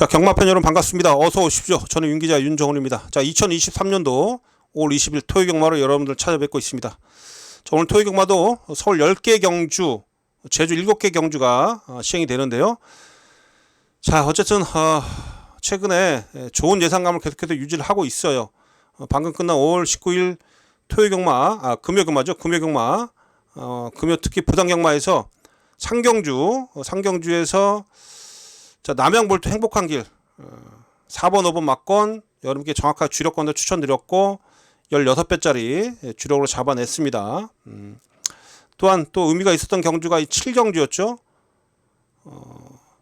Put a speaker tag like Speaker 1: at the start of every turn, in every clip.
Speaker 1: 자, 경마팬 여러분 반갑습니다. 어서 오십시오. 저는 윤기자 윤정훈입니다. 자, 2023년도 5월 20일 토요경마로 여러분들 찾아뵙고 있습니다. 자, 오늘 토요경마도 서울 10개 경주, 제주 7개 경주가 시행이 되는데요. 자, 어쨌든 최근에 좋은 예상감을 계속해서 유지를 하고 있어요. 방금 끝난 5월 19일 토요경마, 금요경마죠. 금요경마, 금요 특히 부산경마에서 상경주에서 자, 남양볼트 행복한 길 4번 5번 막건 여러분께 정확하게 주력권도 추천드렸고 16배짜리 주력으로 잡아냈습니다. 또한 또 의미가 있었던 경주가 이 7경주였죠.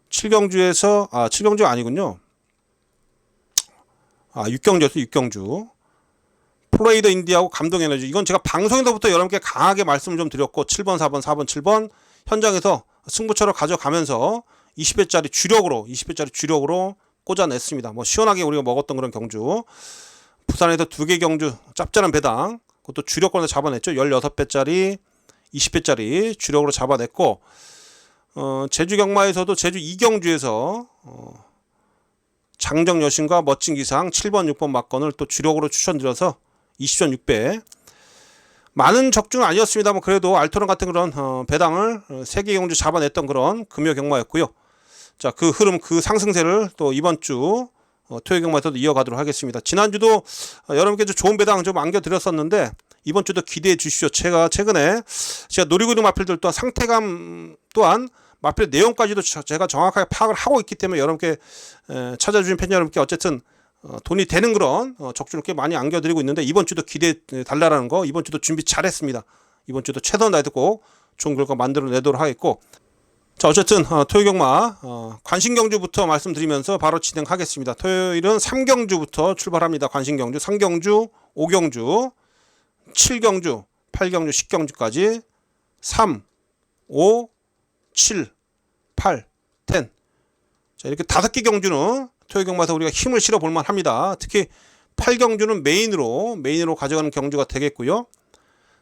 Speaker 1: 7경주에서 7경주가 아니군요. 6경주였어요. 6경주. 플레이더 인디하고 감동 에너지. 이건 제가 방송에서부터 여러분께 강하게 말씀을 좀 드렸고 7번 4번 4번 7번 현장에서 승부처를 가져가면서 20배짜리 주력으로 꽂아냈습니다. 뭐 시원하게 우리가 먹었던 그런 경주. 부산에서 2개 경주 짭짤한 배당. 그것도 주력권에서 잡아냈죠. 16배짜리 20배짜리 주력으로 잡아냈고 제주 경마에서도 제주 2경주에서 장정 여신과 멋진 기상 7번 6번 막건을 또 주력으로 추천드려서 20.6배. 많은 적중은 아니었습니다만 그래도 알토론 같은 그런 배당을 3개 경주 잡아냈던 그런 금요 경마였고요. 자, 그 흐름, 그 상승세를 또 이번 주 토요 경마에서도 이어가도록 하겠습니다. 지난주도 여러분께 좋은 배당 좀 안겨드렸었는데 이번 주도 기대해 주십시오. 제가 최근에 노리고 있는 마필들 또한 상태감 또한 마필 내용까지도 제가 정확하게 파악을 하고 있기 때문에 여러분께 찾아주신 팬 여러분께 어쨌든 돈이 되는 그런 적주를 꽤 많이 안겨드리고 있는데 이번 주도 기대해 달라는 거 이번 주도 준비 잘했습니다. 이번 주도 최선을 다해서 꼭 좋은 결과 만들어내도록 하겠고 자, 어쨌든 토요경마 관심경주부터 말씀드리면서 바로 진행하겠습니다. 토요일은 3경주부터 출발합니다. 관심경주, 3경주, 5경주, 7경주, 8경주, 10경주까지 3, 5, 7, 8, 10. 자, 이렇게 5개 경주는 토요경마에서 우리가 힘을 실어 볼만 합니다. 특히 8경주는 메인으로 가져가는 경주가 되겠고요.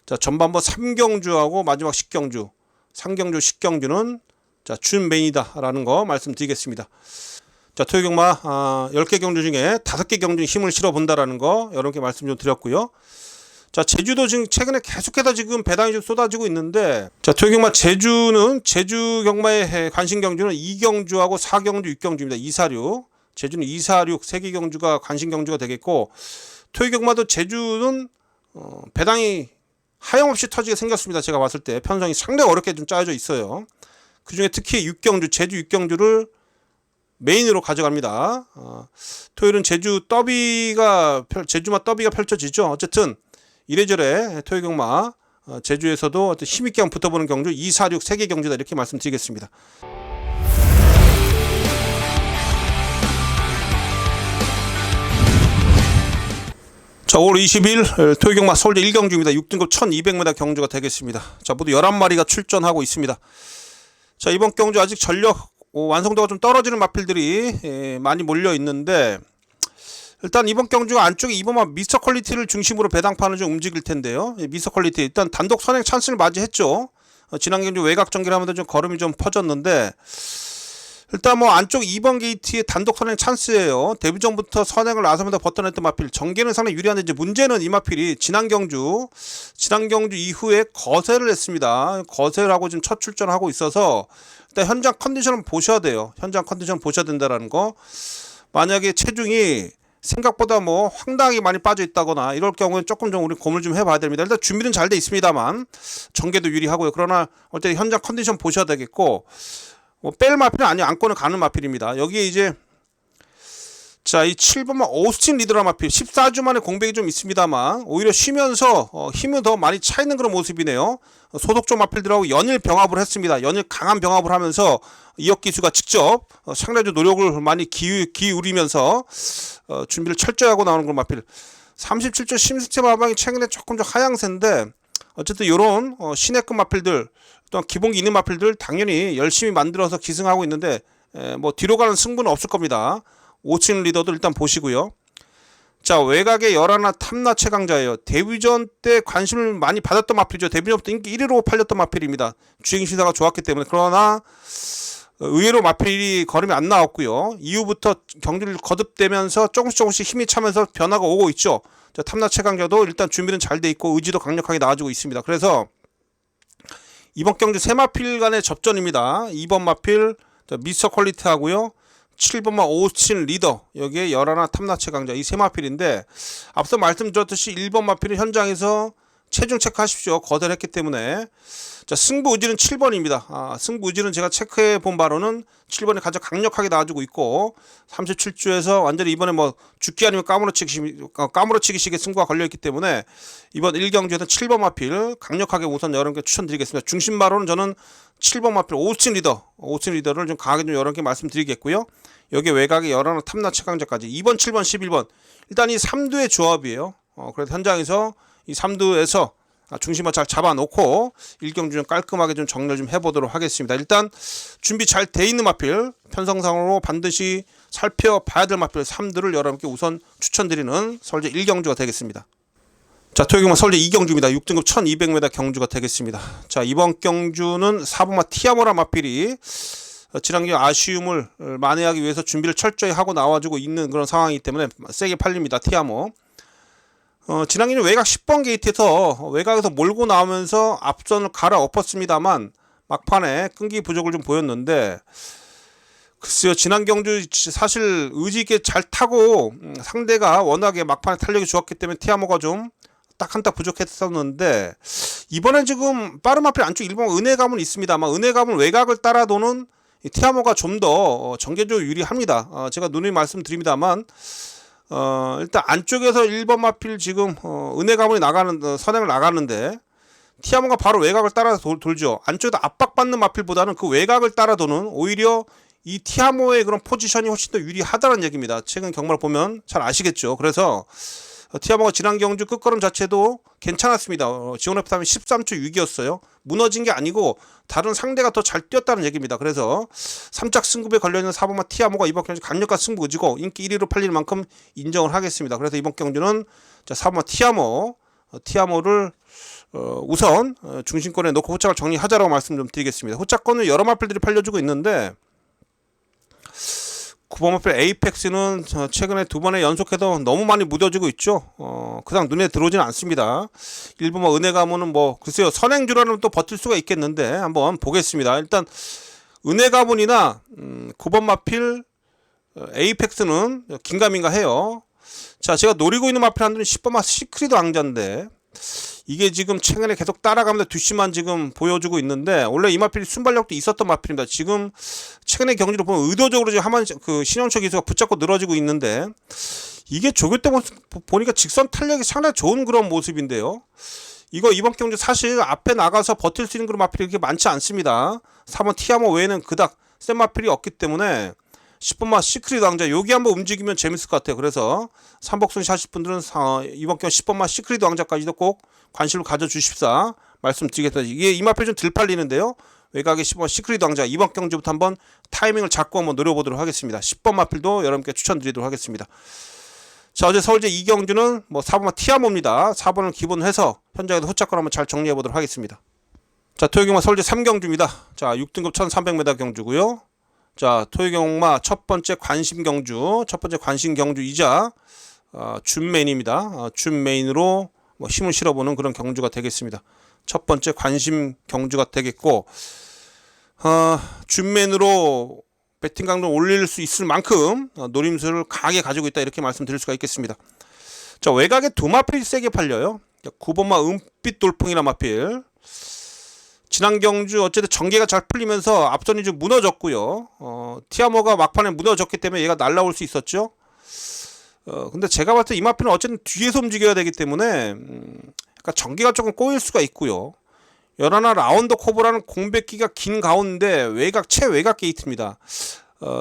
Speaker 1: 자, 전반부 3경주하고 마지막 10경주, 3경주, 10경주는 자, 준 메인이다라는 거 말씀드리겠습니다. 자, 토요경마 10개 경주 중에 5개 경주에 힘을 실어 본다라는 거 여러분께 말씀 좀 드렸고요. 자, 제주도 지금 최근에 계속해서 지금 배당이 좀 쏟아지고 있는데 자, 토요경마 제주 경마의 관심 경주는 2경주하고 4경주, 6경주입니다. 246. 제주는 246 3개 경주가 관심 경주가 되겠고 토요경마도 제주는 배당이 하염없이 터지게 생겼습니다. 제가 봤을 때 편성이 상당히 어렵게 좀 짜여져 있어요. 그 중에 특히 6경주, 제주 6경주를 메인으로 가져갑니다. 토요일은 제주마 더비가 펼쳐지죠. 어쨌든 이래저래 토요경마 제주에서도 어떤 힘있게 한번 붙어보는 경주 2, 4, 6 3개 경주다 이렇게 말씀드리겠습니다. 자, 5월 20일 토요경마 서울대 1경주입니다. 6등급 1200m 경주가 되겠습니다. 자, 모두 11마리가 출전하고 있습니다. 자, 이번 경주 아직 전력 완성도가 좀 떨어지는 마필들이 많이 몰려 있는데 일단 이번 경주가 안쪽에 이번만 미스터 퀄리티를 중심으로 배당판을 좀 움직일 텐데요. 미스터 퀄리티 일단 단독 선행 찬스를 맞이했죠. 지난 경주 외곽 전개를 하면서 좀 걸음이 좀 퍼졌는데 일단 뭐 안쪽 2번 게이트의 단독 선행 찬스예요. 데뷔 전부터 선행을 나서면서 버텨냈던 마필. 전개는 상당히 유리한데 이제 문제는 이 마필이 지난 경주 이후에 거세를 했습니다. 거세를 하고 지금 첫 출전을 하고 있어서 일단 현장 컨디션을 보셔야 돼요. 현장 컨디션 보셔야 된다라는 거. 만약에 체중이 생각보다 뭐 황당하게 많이 빠져 있다거나 이럴 경우에는 조금 좀 우리 고민을 좀 해봐야 됩니다. 일단 준비는 잘 돼 있습니다만 전개도 유리하고요. 그러나 어쨌든 현장 컨디션 보셔야 되겠고 뭐 뺄 마필은 아니요. 안건을 가는 마필입니다. 여기에 이제 자, 이 7번만 오스틴 리드라 마필 14주 만에 공백이 좀 있습니다만 오히려 쉬면서 힘은 더 많이 차 있는 그런 모습이네요. 소속종 마필들하고 연일 병합을 했습니다. 연일 강한 병합을 하면서 이혁 기수가 직접 상당히 노력을 많이 기울이면서 준비를 철저히 하고 나오는 그런 마필. 37조 심스체 마방이 최근에 조금 좀 하향세인데 어쨌든 이런 신해급 마필들 또 기본기 있는 마필들 당연히 열심히 만들어서 기승하고 있는데 뭐 뒤로 가는 승부는 없을 겁니다. 5층 리더도 일단 보시고요. 자, 외곽의 열하나 탐나 최강자예요. 데뷔전 때 관심을 많이 받았던 마필이죠. 데뷔전부터 인기 1위로 팔렸던 마필입니다. 주행 시사가 좋았기 때문에. 그러나 의외로 마필이 걸음이 안 나왔고요. 이후부터 경기를 거듭되면서 조금씩 힘이 차면서 변화가 오고 있죠. 자, 탐나 최강자도 일단 준비는 잘 돼 있고 의지도 강력하게 나와주고 있습니다. 그래서 이번 경주 세 마필 간의 접전입니다. 2번 마필 미스터 퀄리티 하고요. 7번마 오스틴 리더, 여기에 열하나 탐나 최강자, 이 세 마필인데 앞서 말씀드렸듯이 1번 마필은 현장에서 체중 체크하십시오. 거대를 했기 때문에. 자, 승부 의지는 7번입니다. 승부 의지는 제가 체크해 본 바로는 7번이 가장 강력하게 나와주고 있고 37주에서 완전히 이번에 뭐 죽기 아니면 까무러치기식의 승부가 걸려있기 때문에 이번 1경주에서 7번 마필 강력하게 우선 여러분께 추천드리겠습니다. 중심마로는 저는 7번 마필 오스틴 리더를 좀 강하게 좀 여러분께 말씀드리겠고요. 여기 외곽에 열하나 탐나 최강자까지 2번, 7번, 11번 일단 이 3두의 조합이에요. 그래서 현장에서 이 3두에서 중심을 잘 잡아놓고 1경주 좀 깔끔하게 좀 정리를 좀 해보도록 하겠습니다. 일단 준비 잘 돼 있는 마필, 편성상으로 반드시 살펴봐야 될 마필 3두를 여러분께 우선 추천드리는 설제 1경주가 되겠습니다. 자, 토요경마 설제 2경주입니다. 6등급 1200m 경주가 되겠습니다. 자, 이번 경주는 4번마 티아모라 마필이 지난경 아쉬움을 만회하기 위해서 준비를 철저히 하고 나와주고 있는 그런 상황이기 때문에 세게 팔립니다. 티아모. 지난기는 외곽 10번 게이트에서 외곽에서 몰고 나오면서 앞선을 갈아엎었습니다만 막판에 끈기 부족을 좀 보였는데 글쎄요, 지난 경주 사실 의지있게 잘 타고 상대가 워낙에 막판에 탄력이 좋았기 때문에 티아모가 좀 딱 한 딱 부족했었는데 이번엔 지금 빠른 마필 안쪽 일본 은혜감은 있습니다만 은혜감은 외곽을 따라 도는 티아모가 좀 더 전개적으로 유리합니다. 제가 누누이 말씀드립니다만 일단 안쪽에서 1번 마필 지금 은혜가문이 선행을 나가는데 티아모가 바로 외곽을 따라 돌죠. 안쪽에서 압박받는 마필보다는 그 외곽을 따라 도는 오히려 이 티아모의 그런 포지션이 훨씬 더 유리하다는 얘기입니다. 최근 경마를 보면 잘 아시겠죠. 그래서 티아모가 지난 경주 끝걸음 자체도 괜찮았습니다. 지원 F3이 13초 6이었어요. 무너진 게 아니고 다른 상대가 더 잘 뛰었다는 얘기입니다. 그래서 3짝 승급에 걸려있는 4번마 티아모가 이번 경주 강력한 승부 의지고 인기 1위로 팔릴 만큼 인정을 하겠습니다. 그래서 이번 경주는 4번마 티아모를 우선 중심권에 놓고 호짝을 정리하자라고 말씀 좀 드리겠습니다. 호짝권은 여러 마필들이 팔려주고 있는데 9번 마필 에이펙스는 최근에 두 번에 연속해서 너무 많이 무뎌지고 있죠. 그냥 눈에 들어오지는 않습니다. 1번 은혜가문은 뭐 글쎄요, 선행주라는 또 버틸 수가 있겠는데 한번 보겠습니다. 일단 은혜가문이나 9번 마필 에이펙스는 긴가민가 해요. 자, 제가 노리고 있는 마필 한두는 10번 마 시크릿 왕자인데 이게 지금 최근에 계속 따라가면서 뒷심만 지금 보여주고 있는데 원래 이 마필이 순발력도 있었던 마필입니다. 지금 최근의 경기를 보면 의도적으로 지금 그 신영철 기수가 붙잡고 늘어지고 있는데 이게 조교 때 보니까 직선 탄력이 상당히 좋은 그런 모습인데요. 이거 이번 경기 사실 앞에 나가서 버틸 수 있는 그런 마필이 그렇게 많지 않습니다. 3번 티아모 외에는 그닥 센 마필이 없기 때문에 10번마 시크릿 왕자 여기 한번 움직이면 재밌을 것 같아요. 그래서 삼복순 하실 분들은 이번 경우 10번마 시크릿 왕자까지도 꼭 관심을 가져주십사 말씀드리겠습니다. 이게 이 마필 좀 덜 팔리는데요. 외곽에 10번 시크릿 왕자 이번 경주부터 한번 타이밍을 잡고 한번 노려보도록 하겠습니다. 10번 마필도 여러분께 추천드리도록 하겠습니다. 자, 어제 서울제 2경주는 뭐 4번마 티아모입니다. 4번을 기본으로 해서 현장에서 호착권 한번 잘 정리해보도록 하겠습니다. 자, 토요경마 서울제 3경주입니다. 자, 6등급 1300m 경주고요. 자, 토요경마 첫 번째 관심 경주이자 준 메인으로 뭐 힘을 실어보는 그런 경주가 되겠습니다. 첫 번째 관심 경주가 되겠고 준 메인으로 배팅 강도를 올릴 수 있을 만큼 노림수를 강하게 가지고 있다 이렇게 말씀드릴 수가 있겠습니다. 자, 외곽에 두 마필이 세게 팔려요. 9번마 은빛 돌풍이란 마필. 지난 경주 어쨌든 전개가 잘 풀리면서 앞선이 좀 무너졌고요. 티아모가 막판에 무너졌기 때문에 얘가 날라올 수 있었죠. 근데 제가 봤을 때 이 마필은 어쨌든 뒤에서 움직여야 되기 때문에 그러니까 전개가 조금 꼬일 수가 있고요. 11 라운드 코브라는 공백기가 긴 가운데 최외곽 게이트입니다.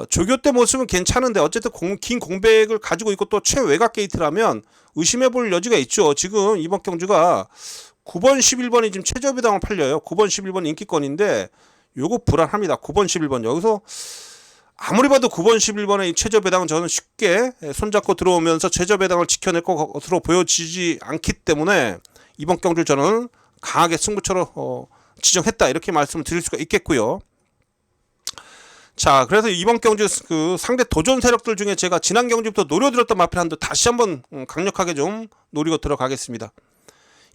Speaker 1: 조교 때 모습은 괜찮은데 어쨌든 긴 공백을 가지고 있고 또 최외곽 게이트라면 의심해볼 여지가 있죠. 지금 이번 경주가 9번 11번이 지금 최저배당을 팔려요. 9번 11번 인기권인데 요거 불안합니다. 9번 11번 여기서 아무리 봐도 9번 11번의 최저배당은 저는 쉽게 손잡고 들어오면서 최저배당을 지켜낼 것으로 보여지지 않기 때문에 이번 경주를 저는 강하게 승부처로 지정했다 이렇게 말씀을 드릴 수가 있겠고요. 자, 그래서 이번 경주 그 상대 도전 세력들 중에 제가 지난 경주부터 노려드렸던 마필 한도 다시 한번 강력하게 좀 노리고 들어가겠습니다.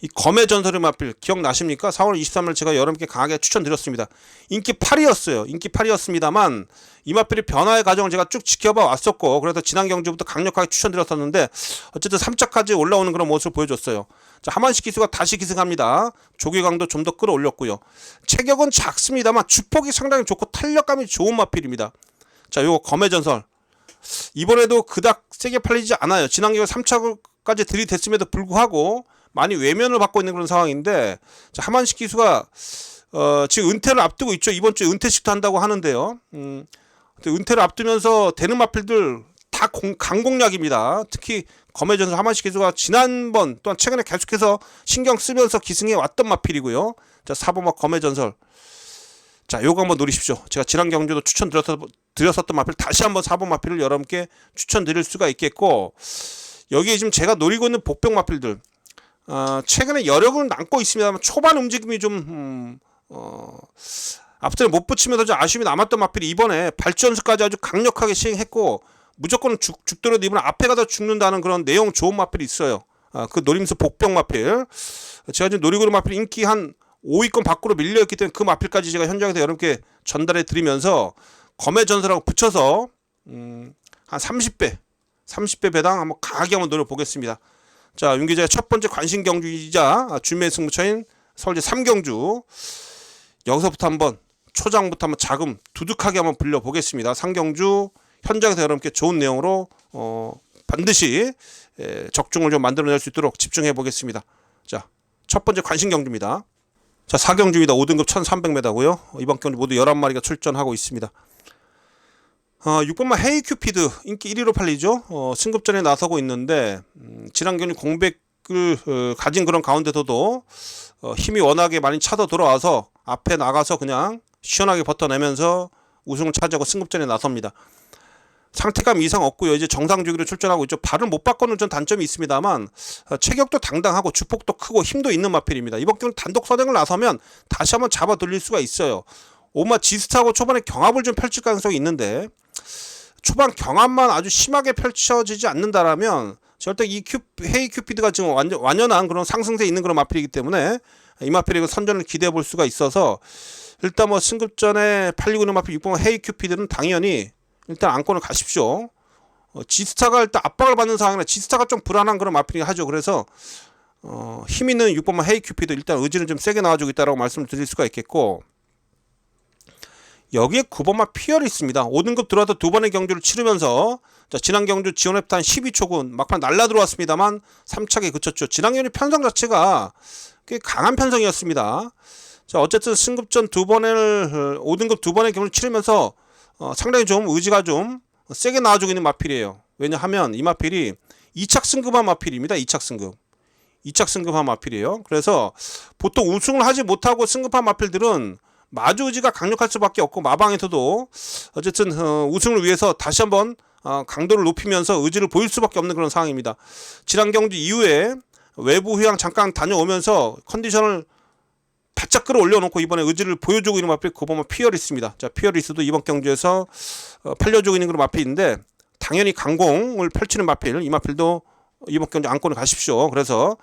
Speaker 1: 이 검의 전설의 마필 기억나십니까? 4월 23일 제가 여러분께 강하게 추천드렸습니다. 인기 8위였어요. 인기 8위였습니다만 이 마필의 변화의 과정을 제가 쭉 지켜봐 왔었고, 그래서 지난 경주부터 강력하게 추천드렸었는데 어쨌든 3차까지 올라오는 그런 모습을 보여줬어요. 자, 하만식 기수가 다시 기승합니다. 조기 강도 좀 더 끌어올렸고요. 체격은 작습니다만 주폭이 상당히 좋고 탄력감이 좋은 마필입니다. 자, 요거 검의 전설 이번에도 그닥 세게 팔리지 않아요. 지난 경주 3차까지 들이댔음에도 불구하고 많이 외면을 받고 있는 그런 상황인데, 자, 하만식 기수가 지금 은퇴를 앞두고 있죠. 이번 주에 은퇴식도 한다고 하는데요. 은퇴를 앞두면서 되는 마필들 다 강공략입니다. 특히 검의 전설 하만식 기수가 지난번 또한 최근에 계속해서 신경 쓰면서 기승해 왔던 마필이고요. 자, 4번마 검의 전설. 자, 요거 한번 노리십시오. 제가 지난 경주도 추천드렸었던 마필 다시 한번 4번 마필을 여러분께 추천드릴 수가 있겠고, 여기에 지금 제가 노리고 있는 복병 마필들 최근에 여력을 남고 있습니다만 초반 움직임이 좀 앞전에 못 붙이면서 좀 아쉬움이 남았던 마필이 이번에 발전수까지 아주 강력하게 시행했고, 무조건 죽더라도 이번에 앞에 가다 죽는다는 그런 내용 좋은 마필이 있어요. 그 노림수 복병 마필, 제가 지금 노리고 있는 마필 인기 한 5위권 밖으로 밀려있기 때문에 그 마필까지 제가 현장에서 여러분께 전달해 드리면서 검의 전설하고 붙여서 한 30배 배당 한번 강하게 한번 노려보겠습니다. 자, 윤 기자의 첫 번째 관심 경주이자 준비의 승부처인 서울제 3경주, 여기서부터 한번 초장부터 한번 자금 두둑하게 한번 불려보겠습니다. 3경주 현장에서 여러분께 좋은 내용으로 반드시 적중을 좀 만들어낼 수 있도록 집중해 보겠습니다. 자, 첫 번째 관심 경주입니다. 자, 4경주입니다. 5등급 1300m고요. 이번 경주 모두 11마리가 출전하고 있습니다. 6번마 헤이큐피드 인기 1위로 팔리죠. 승급전에 나서고 있는데 지난 경주 공백을 가진 그런 가운데서도 힘이 워낙에 많이 차서 돌아와서 앞에 나가서 그냥 시원하게 버텨내면서 우승을 차지하고 승급전에 나섭니다. 상태감 이상 없고요. 이제 정상 주기로 출전하고 있죠. 발을 못 바꾸는 좀 단점이 있습니다만 체격도 당당하고 주폭도 크고 힘도 있는 마필입니다. 이번 경우 단독 선행을 나서면 다시 한번 잡아 돌릴 수가 있어요. 오마 지스타하고 초반에 경합을 좀 펼칠 가능성이 있는데, 초반 경합만 아주 심하게 펼쳐지지 않는다라면 절대 이 헤이 큐피드가 지금 완연한 그런 상승세에 있는 그런 마필이기 때문에 이 마필의 선전을 기대해 볼 수가 있어서, 일단 뭐 승급전에 팔리고 있는 마필 6번 헤이 큐피드는 당연히 일단 안건을 가십시오. 지스타가 일단 압박을 받는 상황이라 지스타가 좀 불안한 그런 마필이 하죠. 그래서 힘 있는 6번만 헤이 큐피드 일단 의지를 좀 세게 나와주고 있다라고 말씀을 드릴 수가 있겠고, 여기에 9번만 피얼이 있습니다. 5등급 들어와서 두 번의 경주를 치르면서, 자, 지난 경주 지원했던 12초군 막판 날라 들어왔습니다만 3차게 그쳤죠. 지난 경주 편성 자체가 꽤 강한 편성이었습니다. 자, 어쨌든 승급전 5등급 두 번의 경주를 치르면서 상당히 좀 의지가 좀 세게 나와주고 있는 마필이에요. 왜냐하면 이 마필이 2착 승급한 마필입니다. 2착 승급한 마필이에요. 그래서 보통 우승을 하지 못하고 승급한 마필들은 마주 의지가 강력할 수밖에 없고, 마방에서도 어쨌든 우승을 위해서 다시 한번 강도를 높이면서 의지를 보일 수밖에 없는 그런 상황입니다. 지난 경주 이후에 외부 휴양 잠깐 다녀오면서 컨디션을 바짝 끌어올려놓고 이번에 의지를 보여주고 있는 마필 9번만 피어리스입니다. 자, 피어리스도 이번 경주에서 팔려주고 있는 그런 마필인데, 당연히 강공을 펼치는 마필, 이 마필도 이번 경주 안건을 가십시오. 그래서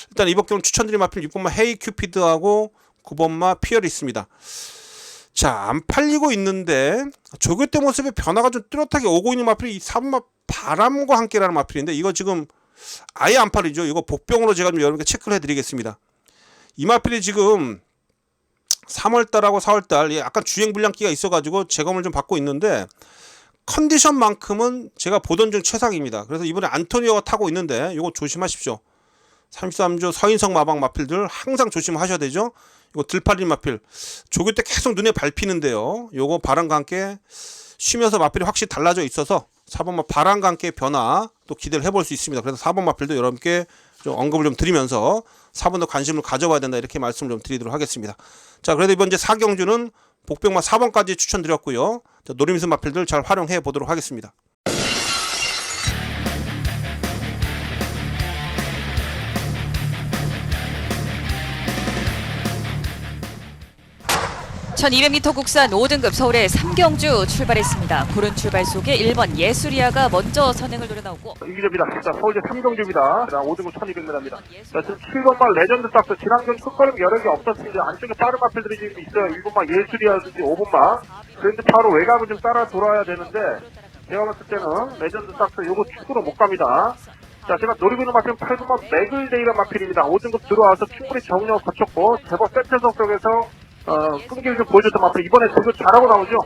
Speaker 1: 일단 이번 경주 추천드린 마필 6번마 헤이 큐피드하고 9번마 피어리스입니다. 자, 안 팔리고 있는데 조교대 모습의 변화가 좀 뚜렷하게 오고 있는 마필이 4번마 바람과 함께라는 마필인데, 이거 지금 아예 안 팔리죠. 이거 복병으로 제가 좀 여러분께 체크를 해드리겠습니다. 이 마필이 지금 3월달하고 4월달 약간 주행불량기가 있어가지고 재검을 좀 받고 있는데, 컨디션만큼은 제가 보던 중 최상입니다. 그래서 이번에 안토니오가 타고 있는데 이거 조심하십시오. 33조 서인성 마방 마필들 항상 조심하셔야 되죠. 이거 들팔린 마필 조교 때 계속 눈에 밟히는데요. 요거 바람과 함께 쉬면서 마필이 확실히 달라져 있어서 4번 바람과 함께 변화 또 기대를 해볼 수 있습니다. 그래서 4번 마필도 여러분께 좀 언급을 좀 드리면서 4번도 관심을 가져봐야 된다, 이렇게 말씀을 좀 드리도록 하겠습니다. 자, 그래도 이번 이제 4경주는 복병마 4번까지 추천드렸고요. 자, 노림수 마필들 잘 활용해 보도록 하겠습니다.
Speaker 2: 1200m 국산 5등급 서울의 3경주 출발했습니다. 고른 출발 속에 1번 예술이아가 먼저 선행을 노려나오고
Speaker 3: 이기접니다. 자, 서울제 3경주입니다. 5등급 1200m입니다. 자, 지금 7번만 레전드 싹스 지난 경기 끝걸음 여러 개 없었습니다. 안쪽에 빠른 마필들이 지금 있어요. 1번만 예술이아든지 5번만. 그런데 바로 외곽을 좀 따라 돌아야 되는데 제가 봤을 때는 레전드 싹스 요거 축구로 못 갑니다. 자, 제가 노리고 있는 마필은 8번만 맥을데이가 마필입니다. 5등급 들어와서 충분히 정력을 거쳤고 제법 세트 속에서 끈기를 좀 보여줬던 마필 이번에 되게 잘하고 나오죠.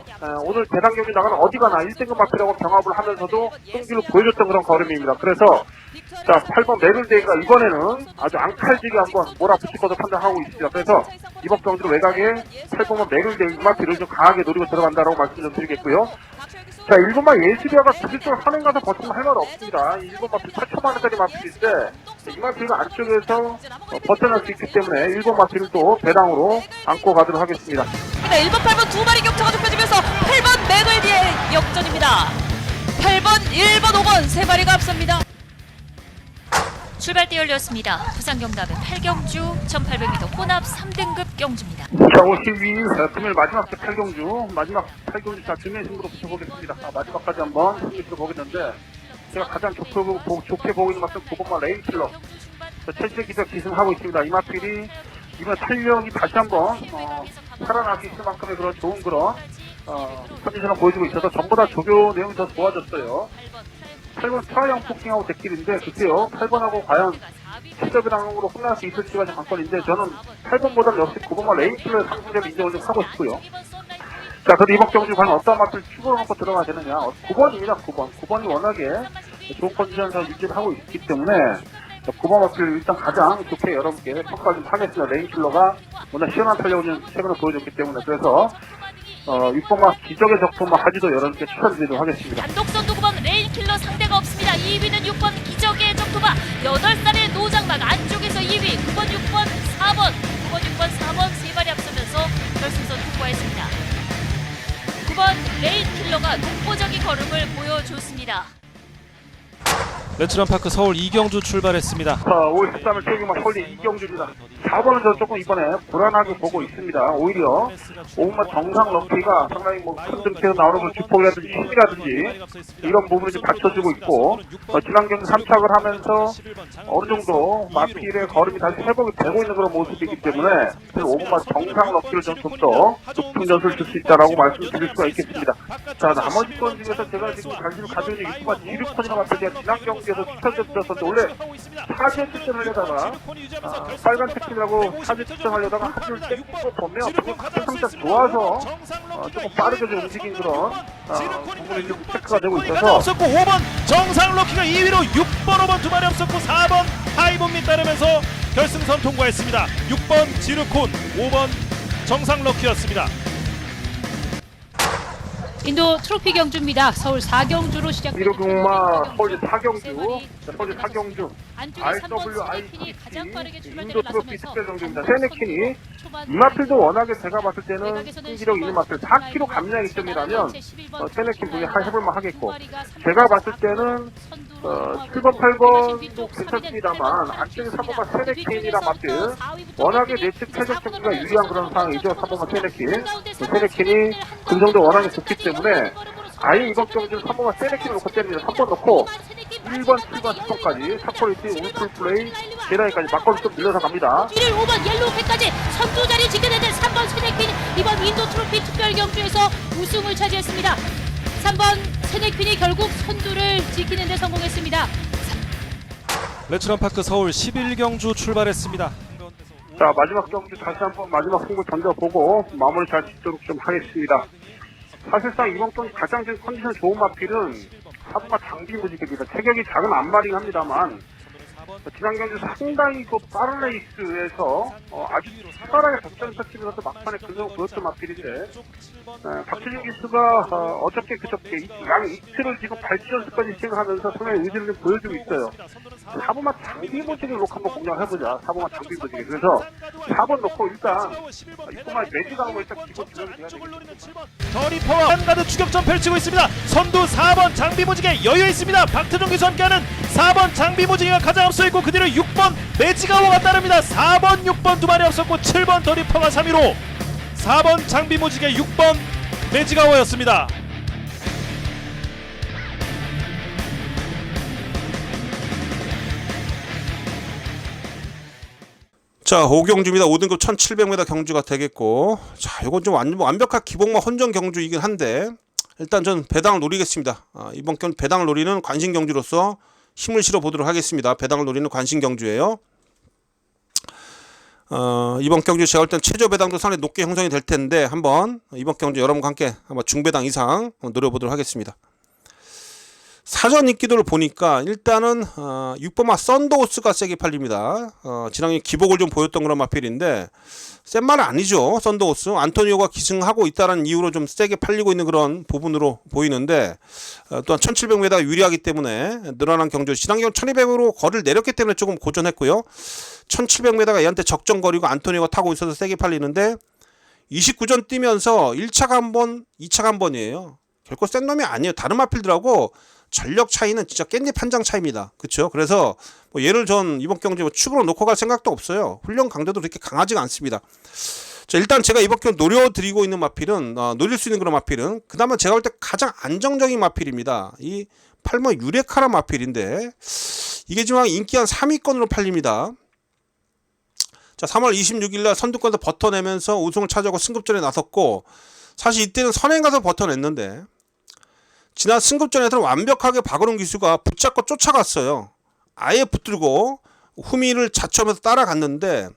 Speaker 3: 오늘 대상 경기 나가면 어디 가나 1등급 마필하고 병합을 하면서도 끈기를 보여줬던 그런 걸음입니다. 그래서 자 8번 메글데이가 이번에는 아주 앙칼지게 한번 몰아붙일 것으로 판단하고 있습니다. 그래서 이번 경기로 외곽에 8번만 메글데이 마필을 좀 강하게 노리고 들어간다라고 말씀 좀 드리겠고요. 자 1번만 예술이아가 기술적으로 선행 가서 버티면 할 말 없습니다. 1번 마필 8천만원짜리 마필인데 이 마필은 안쪽에서 버텨낼 수 있기 때문에 1번 마필을 또 배당으로 안고 가도록 하겠습니다.
Speaker 2: 네, 1번, 8번 두 마리 격차가 좁혀지면서 8번 맥을디의 역전입니다. 8번, 1번, 5번 세 마리가 앞섭니다. 출발대 열렸습니다. 부산경남의 8경주 1800m 혼합 3등급 경주입니다.
Speaker 3: 자 52위 금요일 마지막 8경주 마지막 8경주 자 중요한 승부로 붙여보겠습니다. 마지막까지 한번 승리를 보겠는데 제가 가장 좋게 보고 있는 것은 9번만 레인킬러 체질의 기적 기승하고 있습니다. 이 마필이 이번 탄력이 다시 한번 살아날 수 있을 만큼의 그런 좋은 그런 컨디션을 보여주고 있어서 전보다 조교 내용이 더 좋아졌어요. 8번 트라이언 포킹하고 데킬인데 글쎄요 8번하고 과연 최저비랑으로 혼날 수 있을지가 관건인데 저는 8번보다는 역시 9번만 레인킬러의 상승률을 인정을 좀 하고 싶고요. 자, 그래도 이번 경주 과연 어떤 맛을 추구로 놓고 들어가야 되느냐. 9번입니다, 9번. 9번이 워낙에 좋은 컨디션에서 유지를 하고 있기 때문에 9번 맛을 일단 가장 좋게 여러분께 평가 좀 하겠습니다. 레인킬러가 워낙 시원한 탄력을 최근에 보여줬기 때문에. 그래서 6번만 기적의 적품만 하지도 여러분께 추천드리도록 하겠습니다.
Speaker 2: 단독 선두 9번 레인킬러 상대가 없습니다. 2위는 6번 기적의 적토마 8살의 노장막 안쪽에서 2위 9번, 6번, 4번 9번, 6번, 4번 세 마리 앞서면서 결승선 통과했습니다. 9번 레인킬러가 독보적인 걸음을 보여줬습니다.
Speaker 4: 레츠런파크 서울 2경주 출발했습니다.
Speaker 3: 5월 13일 최경마 서울대 2경주입니다. 4번은 저 조금 이번에 불안하게 보고 있습니다. 오히려 5번만 정상 럭키가 상당히 큰 등치에서 나오는 걸 주폭이라든지 힘이라든지 이런 부분을 좀 받쳐주고 있고 지난 경기 3착을 하면서 어느 정도 마필의 걸음이 다시 회복이 되고 있는 그런 모습이기 때문에 5번만 정상 럭키를 좀 더 높은 점수를 줄 수 있다라고 말씀드릴 수가 있겠습니다. 자 나머지 건 중에서 제가 지금 관심을 가지고 있는 6번만 지르콘이가 마필 제가 지난 경기에서 추천을 드렸었는데 원래 사제 추천하려다가 빨간 택시라고 사제 추천하려다가 합류를 떼고 보면 지금 같은 상태 좋아서 조금 빠르게 좀 움직인 그런 부분이 좀 체크가 되고 있어서
Speaker 4: 없었고 5번 정상 럭키가 2위로 6번, 5번 두 마리 없었고 4번 하이본미 따르면서 결승선 통과했습니다. 6번 지르콘, 5번 정상 럭키였습니다.
Speaker 5: 인도 트로피 경주입니다. 서울 4경주로 시작됩니다.
Speaker 3: 이로경마 서울시 4경주 서울시 4경주
Speaker 5: 안쪽에 3번
Speaker 3: RWIC
Speaker 5: 스네이핀이 가장 빠르게
Speaker 3: 인도
Speaker 5: 출발대를
Speaker 3: 트로피
Speaker 5: 나서면서
Speaker 3: 특별 경주입니다. 세네킨이
Speaker 5: 초반
Speaker 3: 이 마필도 워낙에 제가 봤을 때는
Speaker 5: 외곽에서는
Speaker 3: 승기력 있는 마필 4kg 감량이 있점이라면
Speaker 5: 제11번
Speaker 3: 세네킨 분이 해볼만 하겠고
Speaker 5: 마리가
Speaker 3: 제가 봤을 때는
Speaker 5: 선두로
Speaker 3: 7번, 8번도 괜찮습니다만 안쪽에 3번과 세네킨이랑 마필 워낙에 내측 최적 경기가 유리한 그런 상황이죠. 3번과 세네킨 세네킨이 근성도 워낙에 좋기 때문에 아예 이번 경기는 3번과 세네킨을 놓고 때립니다. 3번 놓고 1번, 7번, 10번까지 탑퀄리티, 올풀 플레이, 제라이까지 막걸리 좀 밀려서 갑니다.
Speaker 5: 1일 5번 옐로우패까지 선두 자리 지켜내는 3번 세네퀸 이번 인도 트로피 특별 경주에서 우승을 차지했습니다. 3번 세네퀸이 결국 선두를 지키는 데 성공했습니다.
Speaker 4: 레츠런파크 서울 11경주 출발했습니다.
Speaker 3: 자 마지막 경주 다시 한번 마지막 승부 던져보고 마무리 잘 짓도록 좀 하겠습니다. 사실상 이번 경기 가장 지금 컨디션 좋은 마필은 사부가 장비 무지개입니다. 체격이 작은 안마링 합니다만 지난 경주 상당히 그 빠른 레이스에서 아주 수월하게 작전을 펼치면서 막판에 근성을 보였던 마필인데 박철준 기수가 어저께 그저께 양 이틀을 지금 발치 연습까지 시행하면서 상당히 의지를 좀 보여주고 있어요. 4번만 장비 무지개를 놓고 한번 공략해보자. 4번만 장비 무지개. 그래서 4번 놓고 일단 6번만 매직하고 일단 기본 주력이 돼야 되겠습니다.
Speaker 4: 더리퍼와 한가드 추격전 펼치고 있습니다. 선두 4번 장비무지개 여유 있습니다. 박태종 기수 함께하는 4번 장비무지개가 가장 앞서 있고 그 뒤로 6번 매지가워가 따릅니다. 4번, 6번 두 마리 앞섰고 7번 더리퍼가 3위로 4번 장비 무지개, 6번 매지가워였습니다.
Speaker 1: 자, 5경주입니다. 5등급 1700m 경주가 되겠고, 자, 이건 좀 완벽한 기복마 혼전 경주이긴 한데 일단 전 배당을 노리겠습니다. 이번 경주 배당을 노리는 관심 경주로서 힘을 실어 보도록 하겠습니다. 배당을 노리는 관심 경주예요. 이번 경주 제가 볼 땐 최저 배당도 상당히 높게 형성이 될 텐데 한번 이번 경주 여러분과 함께 한번 중배당 이상 노려보도록 하겠습니다. 사전 인기도를 보니까 일단은 6번마 썬더호스가 세게 팔립니다. 지난해 기복을 좀 보였던 그런 마필인데 센 말은 아니죠. 썬더호스 안토니오가 기승하고 있다는 이유로 좀 세게 팔리고 있는 그런 부분으로 보이는데 또한 1700m 유리하기 때문에 늘어난 경주 지난해 1200으로 거리를 내렸기 때문에 조금 고전했고요. 1700m가 얘한테 적정 거리고 안토니오가 타고 있어서 세게 팔리는데 29전 뛰면서 1차가 한 번, 2차가 한 번이에요. 결코 센 놈이 아니에요. 다른 마필들하고 전력 차이는 진짜 깻잎 한 장 차이입니다. 그렇죠? 그래서 뭐 얘를 전 이번 경주 축으로 놓고 갈 생각도 없어요. 훈련 강도도 그렇게 강하지가 않습니다. 자, 일단 제가 이번 경주 노려드리고 있는 마필은 노릴 수 있는 그런 마필은 그나마 제가 볼 때 가장 안정적인 마필입니다. 이 팔머 유레카라 마필인데 이게 지금 인기 한 3위권으로 팔립니다. 자, 3월 26일날 선두권에서 버텨내면서 우승을 차지하고 승급전에 나섰고 사실 이때는 선행 가서 버텨냈는데 지난 승급전에서는 완벽하게 박원웅 기수가 붙잡고 쫓아갔어요. 아예 붙들고 후미를 자처하면서 따라갔는데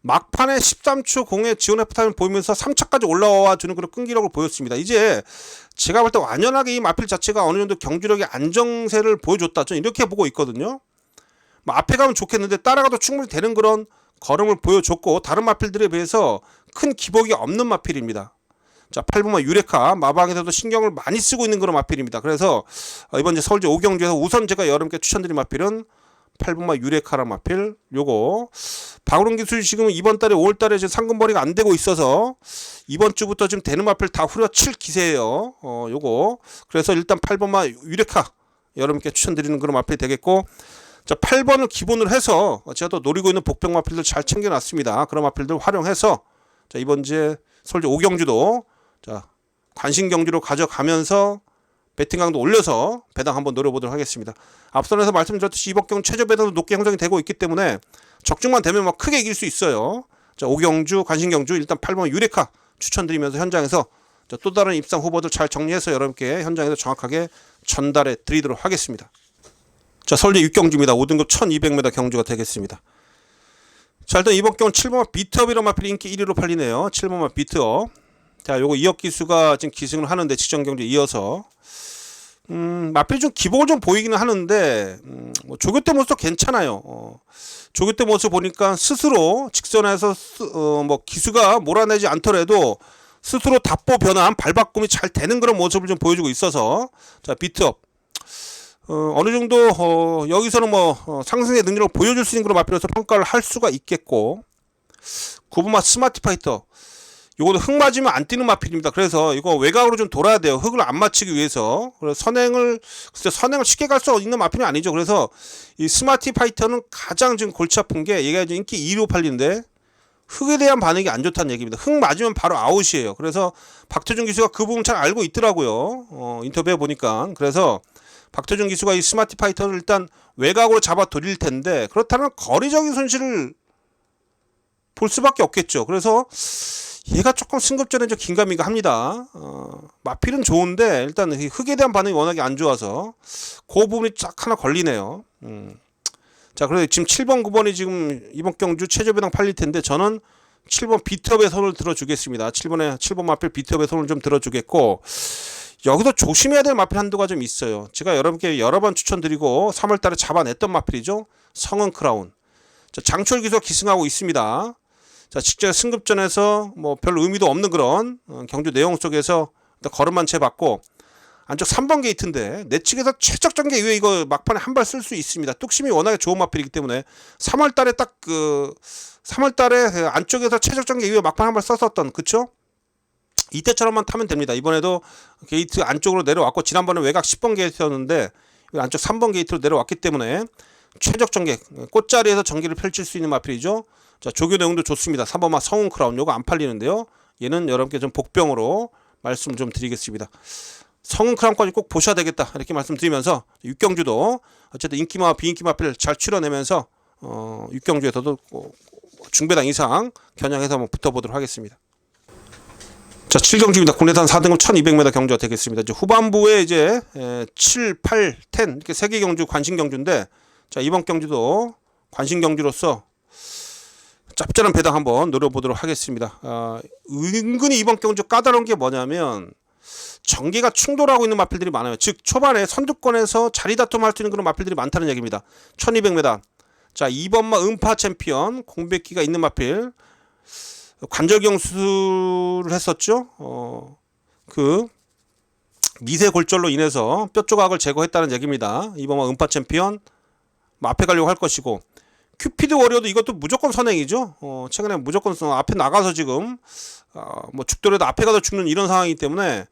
Speaker 1: 막판에 13초 공에 지원 F타임을 보이면서 3차까지 올라와 주는 그런 끈기력을 보였습니다. 이제 제가 볼 때 완연하게 이 마필 자체가 어느 정도 경주력의 안정세를 보여줬다. 저는 이렇게 보고 있거든요. 뭐 앞에 가면 좋겠는데 따라가도 충분히 되는 그런 걸음을 보여줬고 다른 마필들에 비해서 큰 기복이 없는 마필입니다. 자, 8번마 유레카 마방에서도 신경을 많이 쓰고 있는 그런 마필입니다. 그래서 이번 이제 서울제 5경주에서 우선 제가 여러분께 추천드린 마필은 8번마 유레카라는 마필. 요거 박우릉 기수 지금 이번 달에 5월 달에 지금 상금벌이가 안 되고 있어서 이번 주부터 지금 되는 마필 다 후려칠 기세예요. 요거 그래서 일단 8번마 유레카 여러분께 추천드리는 그런 마필이 되겠고, 자, 8번을 기본으로 해서 제가 또 노리고 있는 복병 마필들 잘 챙겨놨습니다. 그런 마필들 활용해서 자, 이번 이제 서울제 5경주도 자, 관심 경주로 가져가면서 배팅 강도 올려서 배당 한번 노려보도록 하겠습니다. 앞선에서 말씀드렸듯이 이번 경주 최저 배당도 높게 형성이 되고 있기 때문에 적중만 되면 막 크게 이길 수 있어요. 자, 5경주 관심 경주 일단 8번 유레카 추천드리면서 현장에서 자, 또 다른 입상 후보들 잘 정리해서 여러분께 현장에서 정확하게 전달해 드리도록 하겠습니다. 자, 서울대 6경주입니다. 5등급 1200m 경주가 되겠습니다. 자, 일단 이번 경우 7번마 비트업이라는 마필이 인기 1위로 팔리네요. 7번마 비트업. 자, 요거 이혁 기수가 지금 기승을 하는데 직전 경주에 이어서 마필이 좀 기복을 좀 보이기는 하는데 뭐 조교대 모습도 괜찮아요. 조교대 모습 보니까 스스로 직선에서 뭐 기수가 몰아내지 않더라도 스스로 답보 변환 발바꿈이 잘 되는 그런 모습을 좀 보여주고 있어서 자, 비트업 어느 정도 여기서는 뭐 상승의 능력을 보여줄 수 있는 그런 마필로서 평가를 할 수가 있겠고, 9번마 스마트 파이터 요거는 흙 맞으면 안 뛰는 마필입니다. 그래서 이거 외곽으로 좀 돌아야 돼요. 흙을 안 맞추기 위해서. 그래서 선행을 쉽게 갈 수 있는 마필이 아니죠. 그래서 이 스마트 파이터는 가장 지금 골치 아픈 게 얘가 이제 인기 2위로 팔리는데 흙에 대한 반응이 안 좋다는 얘기입니다. 흙 맞으면 바로 아웃이에요. 그래서 박태준 기수가 그 부분 잘 알고 있더라고요. 인터뷰해 보니까. 그래서 박태준 기수가 이 스마트 파이터를 일단 외곽으로 잡아 돌릴 텐데 그렇다면 거리적인 손실을 볼 수밖에 없겠죠. 그래서 얘가 조금 승급전에 좀 긴가민가 합니다. 마필은 좋은데 일단 흙에 대한 반응이 워낙에 안 좋아서 그 부분이 딱 하나 걸리네요. 자, 그래서 지금 7번 9번이 지금 이번 경주 최저배당 팔릴 텐데 저는 7번 비트업의 손을 들어주겠습니다. 7번 마필 비트업의 손을 좀 들어주겠고, 여기서 조심해야 될 마필 한두가 좀 있어요. 제가 여러분께 여러 번 추천드리고 3월 달에 잡아냈던 마필이죠. 성은 크라운. 자, 장철 기수가 기승하고 있습니다. 자, 직전 승급전에서 뭐 별 의미도 없는 그런 경주 내용 속에서 걸음만 채봤고, 안쪽 3번 게이트인데 내 측에서 최적 전개 이후에 이거 막판에 한 발 쓸 수 있습니다. 뚝심이 워낙에 좋은 마필이기 때문에 3월 달에 딱 3월 달에 안쪽에서 최적 전개 이후에 막판 한 발 썼었던, 그쵸? 이때처럼만 타면 됩니다. 이번에도 게이트 안쪽으로 내려왔고, 지난번에 외곽 10번 게이트였는데 안쪽 3번 게이트로 내려왔기 때문에 최적 전개, 꽃자리에서 전개를 펼칠 수 있는 마필이죠. 자, 조교 내용도 좋습니다. 3번마 성운 크라운 요거 안 팔리는데요. 얘는 여러분께 좀 복병으로 말씀 좀 드리겠습니다. 성은크람까지 꼭 보셔야 되겠다 이렇게 말씀드리면서 육경주도 어쨌든 인기마와 비인기마필 잘 추려내면서 육경주에서도 중배당 이상 겨냥해서 한번 붙어보도록 하겠습니다. 자, 7경주입니다. 국내산 4등급 1200m 경주가 되겠습니다. 이제 후반부에 이제 7, 8, 10 이렇게 3개 경주 관심 경주인데, 자, 이번 경주도 관심 경주로서 짭짤한 배당 한번 노려보도록 하겠습니다. 은근히 이번 경주 까다로운 게 뭐냐면 전개가 충돌하고 있는 마필들이 많아요. 즉 초반에 선두권에서 자리 다툼할 수 있는 그런 마필들이 많다는 얘기입니다. 1200m. 자, 2번마 음파 챔피언 공백기가 있는 마필 관절경 수술을 했었죠. 그 미세 골절로 인해서 뼈 조각을 제거했다는 얘기입니다. 2번마 음파 챔피언 앞에 가려고 할 것이고, 큐피드 워리어도 이것도 무조건 선행이죠. 최근에 무조건 앞에 나가서 지금 뭐 죽더라도 앞에 가서 죽는 이런 상황이기 때문에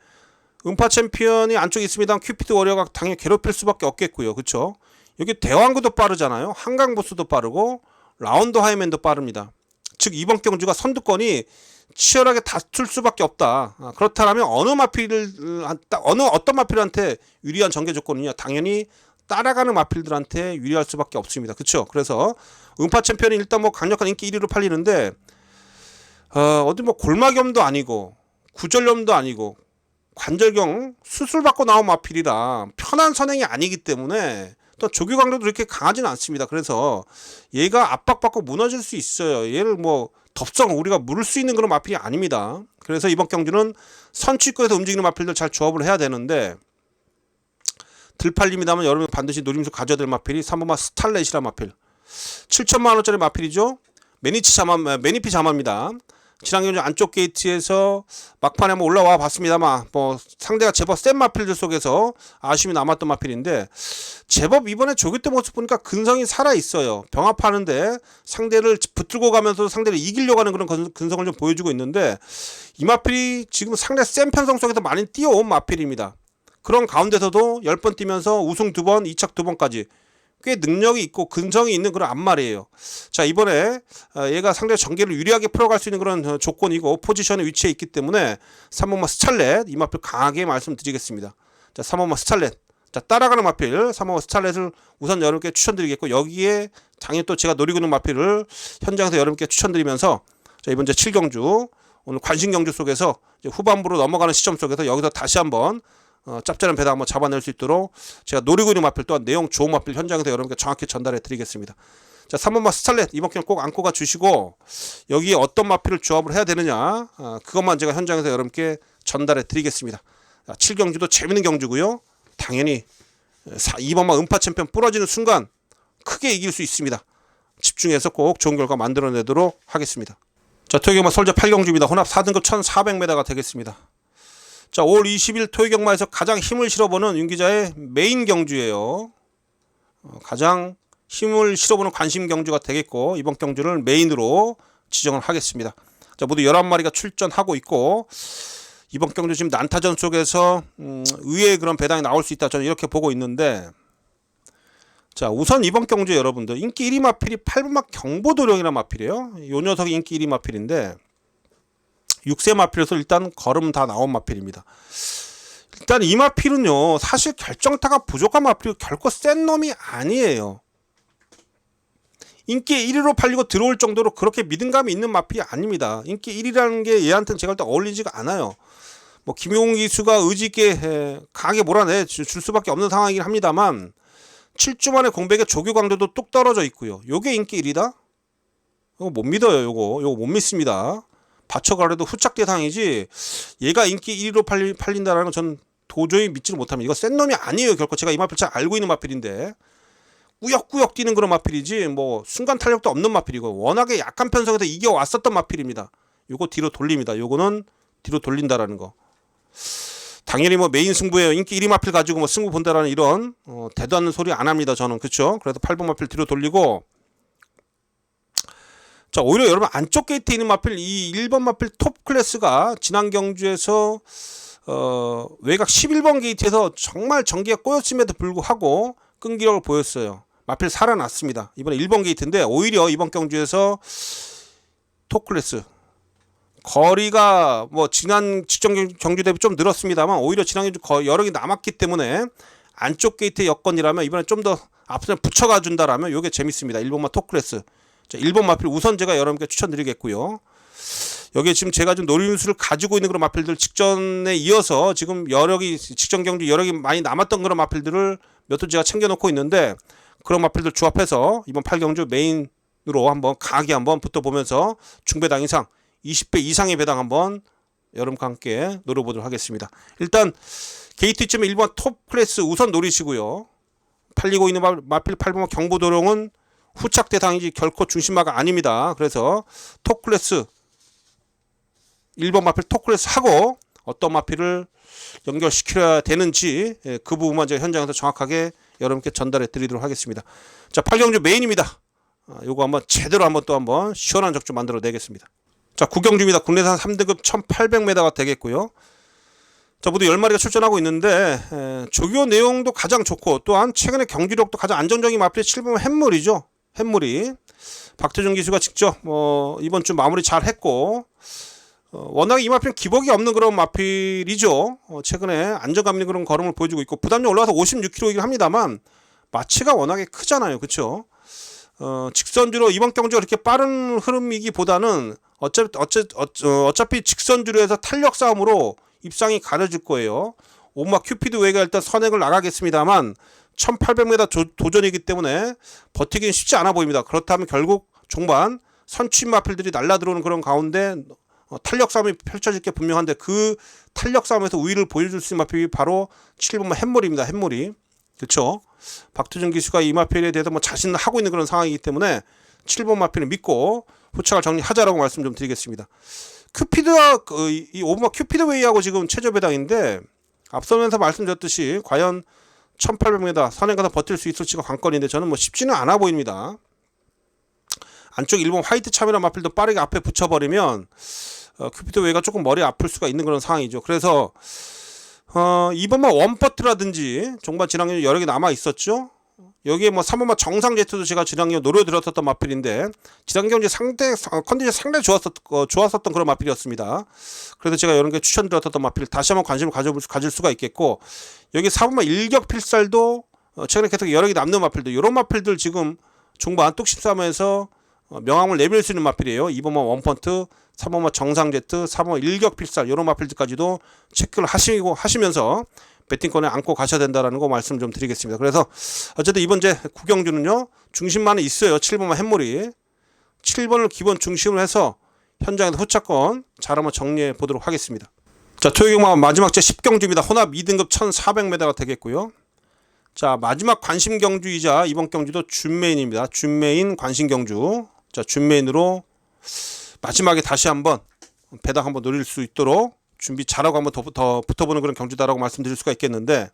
Speaker 1: 음파 챔피언이 안쪽에 있습니다. 큐피드 워리어가 당연히 괴롭힐 수밖에 없겠고요. 그렇죠? 여기 대왕구도 빠르잖아요. 한강보스도 빠르고 라운드 하이맨도 빠릅니다. 즉 이번 경주가 선두권이 치열하게 다툴 수밖에 없다. 그렇다면 어떤 마필한테 유리한 전개 조건이냐? 당연히 따라가는 마필들한테 유리할 수밖에 없습니다. 그렇죠? 그래서 음파 챔피언이 일단 뭐 강력한 인기 1위로 팔리는데 어디 뭐 골마겸도 아니고 구절염도 아니고 관절경 수술받고 나온 마필이라 편한 선행이 아니기 때문에 또 조교 강도도 그렇게 강하지는 않습니다. 그래서 얘가 압박받고 무너질 수 있어요. 얘를 뭐 덥석 우리가 물을 수 있는 그런 마필이 아닙니다. 그래서 이번 경주는 선취권에서 움직이는 마필들 잘 조합을 해야 되는데, 들팔림이라면 여러분 반드시 노림수 가져야 될 마필이 3번마 스탈렛이란 마필. 7천만원짜리 마필이죠. 매니피 자마입니다. 지난 경주 안쪽 게이트에서 막판에 한번 올라와 봤습니다만 뭐 상대가 제법 센 마필들 속에서 아쉬움이 남았던 마필인데, 제법 이번에 조교 때 모습 보니까 근성이 살아있어요. 병합하는데 상대를 붙들고 가면서 상대를 이기려고 하는 그런 근성을 좀 보여주고 있는데, 이 마필이 지금 상대 센 편성 속에서 많이 뛰어온 마필입니다. 그런 가운데서도 10번 뛰면서 우승 2번, 2착 2번까지 꽤 능력이 있고 근성이 있는 그런 앞말이에요. 자, 이번에 얘가 상대 전개를 유리하게 풀어갈 수 있는 그런 조건이고 포지션에 위치해 있기 때문에 3번마 스찰렛 이 마필 강하게 말씀드리겠습니다. 자, 3번마 스찰렛. 자, 따라가는 마필 3번마 스찰렛을 우선 여러분께 추천드리겠고, 여기에 당연히 또 제가 노리고 있는 마필을 현장에서 여러분께 추천드리면서, 자, 이번 제 7경주 오늘 관심 경주 속에서 이제 후반부로 넘어가는 시점 속에서 여기서 다시 한번 짭짤한 배당 한번 잡아낼 수 있도록 제가 노리고 있는 마필 또한 내용 좋은 마필 현장에서 여러분께 정확히 전달해 드리겠습니다. 자, 3번마 스탈렛 이번 경기 꼭 안고 가 주시고, 여기에 어떤 마필을 조합을 해야 되느냐 그것만 제가 현장에서 여러분께 전달해 드리겠습니다. 7경주도 재밌는 경주고요. 당연히 2번마 음파 챔피언 부러지는 순간 크게 이길 수 있습니다. 집중해서 꼭 좋은 결과 만들어내도록 하겠습니다. 자, 토요경마 설제 8경주입니다. 혼합 4등급 1400m가 되겠습니다. 자, 5월 20일 토요경마에서 가장 힘을 실어보는 윤기자의 메인 경주예요. 가장 힘을 실어보는 관심 경주가 되겠고, 이번 경주를 메인으로 지정을 하겠습니다. 자, 모두 11마리가 출전하고 있고, 이번 경주 지금 난타전 속에서 의외의 그런 배당이 나올 수 있다, 저는 이렇게 보고 있는데, 자, 우선 이번 경주에 여러분들 인기 1위 마필이 8번마 경보도령이라는 마필이에요. 이 녀석이 인기 1위 마필인데 6세 마필에서 일단 걸음 다 나온 마필입니다. 일단 이 마필은요, 사실 결정타가 부족한 마필이고 결코 센 놈이 아니에요. 인기 1위로 팔리고 들어올 정도로 그렇게 믿음감이 있는 마필이 아닙니다. 인기 1위라는 게 얘한테는 제가 볼 때 어울리지가 않아요. 뭐 김용훈 기수가 의지 있게 강하게 몰아내 줄 수밖에 없는 상황이긴 합니다만, 7주 만에 공백에 조교 강도도 뚝 떨어져 있고요. 요게 인기 1위다? 이거 못 믿어요. 요거 못 믿습니다. 받쳐가려도 후착 대상이지 얘가 인기 1위로 팔린다는 건 전 도저히 믿지를 못합니다. 이거 센 놈이 아니에요. 결코 제가 이 마필 잘 알고 있는 마필인데, 꾸역꾸역 뛰는 그런 마필이지 뭐 순간 탄력도 없는 마필이고, 워낙에 약한 편성에서 이겨왔었던 마필입니다. 요거 뒤로 돌립니다. 요거는 뒤로 돌린다라는 거. 당연히 뭐 메인 승부에 인기 1위 마필 가지고 뭐 승부 본다라는 이런 대도 않는 소리 안 합니다. 저는. 그렇죠? 그래서 8번 마필 뒤로 돌리고, 자, 오히려 여러분 안쪽 게이트에 있는 마필, 이 1번 마필 톱 클래스가 지난 경주에서 외곽 11번 게이트에서 정말 전기가 꼬였음에도 불구하고 끈기력을 보였어요. 마필 살아났습니다. 이번에 1번 게이트인데 오히려 이번 경주에서 톱 클래스 거리가 뭐 지난 직전 경주 대비 좀 늘었습니다만 오히려 지난 경주 여력이 남았기 때문에 안쪽 게이트 여건이라면 이번에 좀 더 앞선 붙여가 준다라면 요게 재밌습니다. 1번마 톱클래스. 자, 1번 마필 우선 제가 여러분께 추천드리겠고요. 여기에 지금 제가 좀 노림수를 가지고 있는 그런 마필들 직전에 이어서 지금 여력이 직전 경주 여력이 많이 남았던 그런 마필들을 몇 도 제가 챙겨놓고 있는데 그런 마필들 조합해서 이번 8경주 메인으로 한번 강하게 한번 붙어보면서 중배당 이상 20배 이상의 배당 한번 여러분과 함께 노려보도록 하겠습니다. 일단 게이트쯤에 1번 톱 클래스 우선 노리시고요. 팔리고 있는 마필 8번 경보도롱은 후착 대상이지 결코 중심마가 아닙니다. 그래서 톱 클래스 1번 마필 톱 클래스 하고 어떤 마필을 연결시켜야 되는지 그 부분만 제가 현장에서 정확하게 여러분께 전달해 드리도록 하겠습니다. 자, 8경주 메인입니다. 요거 한번 제대로 한번 또 한번 시원한 적주 만들어 내겠습니다. 자, 9경주입니다. 국내산 3등급 1800m가 되겠고요. 자, 모두 10마리가 출전하고 있는데 조교 내용도 가장 좋고 또한 최근에 경주력도 가장 안정적인 마필이 7번 햇물이죠. 햇물이 박태준 기수가 직접 이번 주 마무리 잘 했고 워낙에 이 마필은 기복이 없는 그런 마필이죠. 최근에 안정감 있는 그런 걸음을 보여주고 있고 부담력 올라와서 56kg이긴 합니다만 마치가 워낙에 크잖아요. 그렇죠? 직선주로 이번 경주가 그렇게 빠른 흐름이기보다는 어차피 직선주로 해서 탄력 싸움으로 입상이 가려질 거예요. 오마 큐피드 웨이가 일단 선행을 나가겠습니다만 1800m 도전이기 때문에 버티기는 쉽지 않아 보입니다. 그렇다면 결국 종반 선취 마필들이 날라들어오는 그런 가운데 탄력 싸움이 펼쳐질 게 분명한데 그 탄력 싸움에서 우위를 보여줄 수 있는 마필이 바로 7번마 햇물입니다. 햇물이. 그렇죠? 박투준 기수가 이 마필에 대해서 뭐 자신을 하고 있는 그런 상황이기 때문에 7번 마필을 믿고 후착을 정리하자라고 말씀 좀 드리겠습니다. 큐피드와 이 5번마 큐피드 웨이하고 지금 최저 배당인데 앞서면서 말씀드렸듯이 과연 1800m 선행 가서 버틸 수 있을지가 관건인데 저는 뭐 쉽지는 않아 보입니다. 안쪽 1번 화이트 참이라는 마필도 빠르게 앞에 붙여버리면 큐피드 웨이가 조금 머리 아플 수가 있는 그런 상황이죠. 그래서 이번만 원퍼트라든지 종반 지난해 여러 개 남아 있었죠. 여기에 뭐 3번마 정상 제트도 제가 지난해 노려드렸었던 마필인데 지난 경기 상대 컨디션 상당히 좋았었던 그런 마필이었습니다. 그래서 제가 여러 개 추천드렸던 마필 다시 한번 관심을 가질 수가 있겠고 여기 4번마 일격필살도 최근에 계속 여러 개 남는 마필들 이런 마필들 지금 종반 뚝13에서 명함을 내밀 수 있는 마필이에요. 2번마 원펀트, 3번마 정상 제트, 4번마 일격필살 이런 마필들까지도 체크를 하시면서 배팅권에 안고 가셔야 된다라는 거 말씀 좀 드리겠습니다. 그래서 어쨌든 이번 제 구경주는요 중심만에 있어요. 7번만 햇물이 7번을 기본 중심으로 해서 현장에서 후차권 잘 한번 정리해 보도록 하겠습니다. 자, 토요경마 마지막 제 10경주입니다. 혼합 2등급 1400m가 되겠고요. 자, 마지막 관심 경주이자 이번 경주도 준메인입니다. 준메인 관심 경주. 자, 준메인으로 마지막에 다시 한번 배당 한번 노릴 수 있도록 준비 잘하고 한번 더 붙어보는 그런 경주다라고 말씀드릴 수가 있겠는데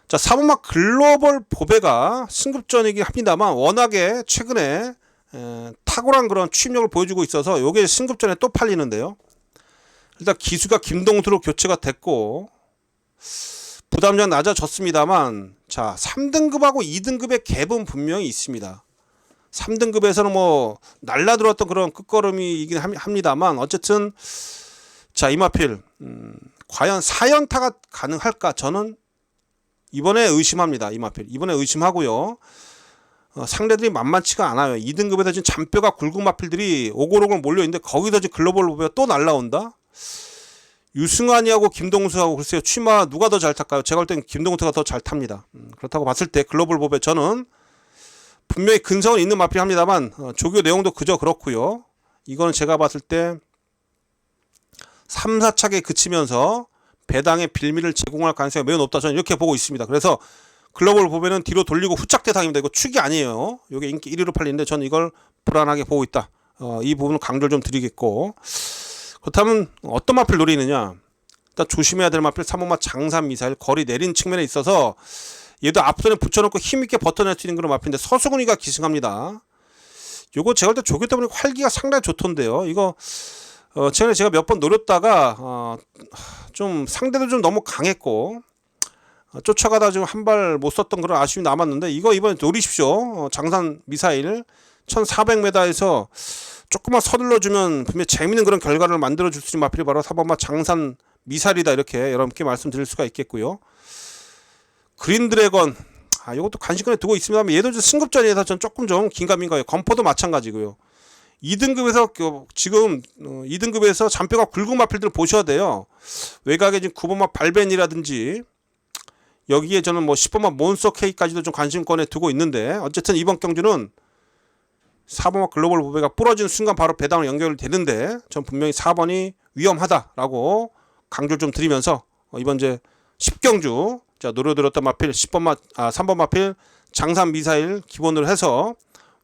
Speaker 1: 자 4번마 글로벌 보배가 승급전이긴 합니다만 워낙에 최근에 탁월한 그런 취임력을 보여주고 있어서 요게 승급전에 또 팔리는데요. 일단 기수가 김동수로 교체가 됐고 부담량 낮아졌습니다만 자 3등급하고 2등급의 갭은 분명히 있습니다. 3등급에서는 뭐 날라들었던 그런 끝걸음이긴 합니다만 어쨌든 자, 이마필 과연 4연타가 가능할까? 저는 이번에 의심합니다. 이마필 이번에 의심하고요. 상대들이 만만치가 않아요. 2등급에서 지금 잔뼈가 굵은 마필들이 오골오골 몰려있는데 거기서 지금 글로벌 보배가 또 날라온다? 유승환이하고 김동수하고 글쎄요. 취마 누가 더 잘 탈까요? 제가 볼 때는 김동수가 더 잘 탑니다. 그렇다고 봤을 때 글로벌 보배 저는 분명히 근성은 있는 마필이 합니다만 조교 내용도 그저 그렇고요. 이거는 제가 봤을 때 3, 4착에 그치면서 배당의 빌미를 제공할 가능성이 매우 높다. 저는 이렇게 보고 있습니다. 그래서 글로벌 보배는 뒤로 돌리고 후착 대상입니다. 이거 축이 아니에요. 이게 인기 1위로 팔리는데 저는 이걸 불안하게 보고 있다. 이 부분을 강조를 좀 드리겠고 그렇다면 어떤 마필 노리느냐. 일단 조심해야 될 마필 3번마 장산 미사일 거리 내린 측면에 있어서 얘도 앞선에 붙여놓고 힘있게 버텨낼 수 있는 그런 마필인데 서수근이가 기승합니다. 요거 제가 볼 때 조교 때문에 활기가 상당히 좋던데요. 이거 최근에 제가 몇 번 노렸다가 좀 상대도 좀 너무 강했고 쫓아가다 지금 한 발 못 썼던 그런 아쉬움이 남았는데 이거 이번에 노리십시오. 장산 미사일 1400m에서 조금만 서둘러주면 분명히 재밌는 그런 결과를 만들어줄 수 있는 마필이 바로 4번마 장산 미사일이다, 이렇게 여러분께 말씀드릴 수가 있겠고요. 그린 드래건, 이것도 관심권에 두고 있습니다만 얘도 좀 승급전에서 전 조금 좀 긴가민가해요. 검포도 마찬가지고요. 2등급에서 지금 2등급에서 잔뼈가 굵은 마필들을 보셔야 돼요. 외곽에 지금 9번마 발벤이라든지 여기에 저는 뭐 10번마 몬스터 K까지도 좀 관심권에 두고 있는데, 어쨌든 이번 경주는 4번마 글로벌 보배가 부러지는 순간 바로 배당으로 연결이 되는데 전 분명히 4번이 위험하다라고 강조를 좀 드리면서 이번 이제 10경주 자 노려들었던 마필 3번 마필 장산 미사일 기본으로 해서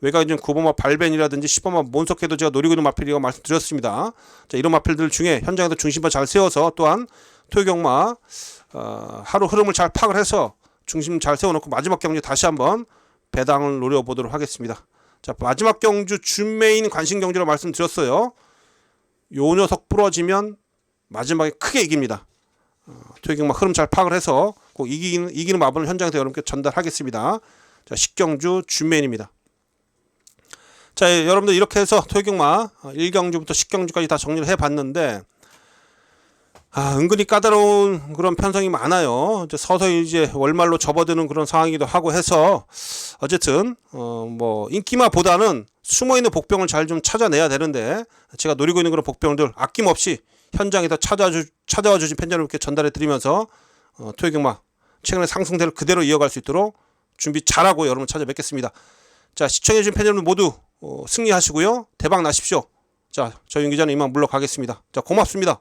Speaker 1: 외곽에 좀 9번마 발벤이라든지 10번마 몬스터케도 제가 노리고 있는 마필이라고 말씀드렸습니다. 자, 이런 마필들 중에 현장에서 중심을 잘 세워서 또한 토요경마 하루 흐름을 잘 파악을 해서 중심 잘 세워놓고 마지막 경주 다시 한번 배당을 노려보도록 하겠습니다. 자, 마지막 경주 준메인 관심 경주로 말씀드렸어요. 요 녀석 부러지면 마지막에 크게 이깁니다. 토요경마 흐름 잘 파악을 해서 꼭 이기는 마법을 현장에서 여러분께 전달하겠습니다. 자, 10경주 준메인입니다. 자, 여러분들 이렇게 해서 토요경마 1경주부터 10경주까지 다 정리를 해봤는데, 은근히 까다로운 그런 편성이 많아요. 이제 서서히 이제 월말로 접어드는 그런 상황이기도 하고 해서 어쨌든 뭐 인기마보다는 숨어있는 복병을 잘 좀 찾아내야 되는데, 제가 노리고 있는 그런 복병들 아낌없이 현장에서 찾아와 주신 팬 여러분께 전달해 드리면서 토요경마 최근의 상승세를 그대로 이어갈 수 있도록 준비 잘하고 여러분 찾아뵙겠습니다. 자, 시청해 주신 팬 여러분 모두 승리하시고요. 대박 나십시오. 자, 저 윤 기자는 이만 물러가겠습니다. 자, 고맙습니다.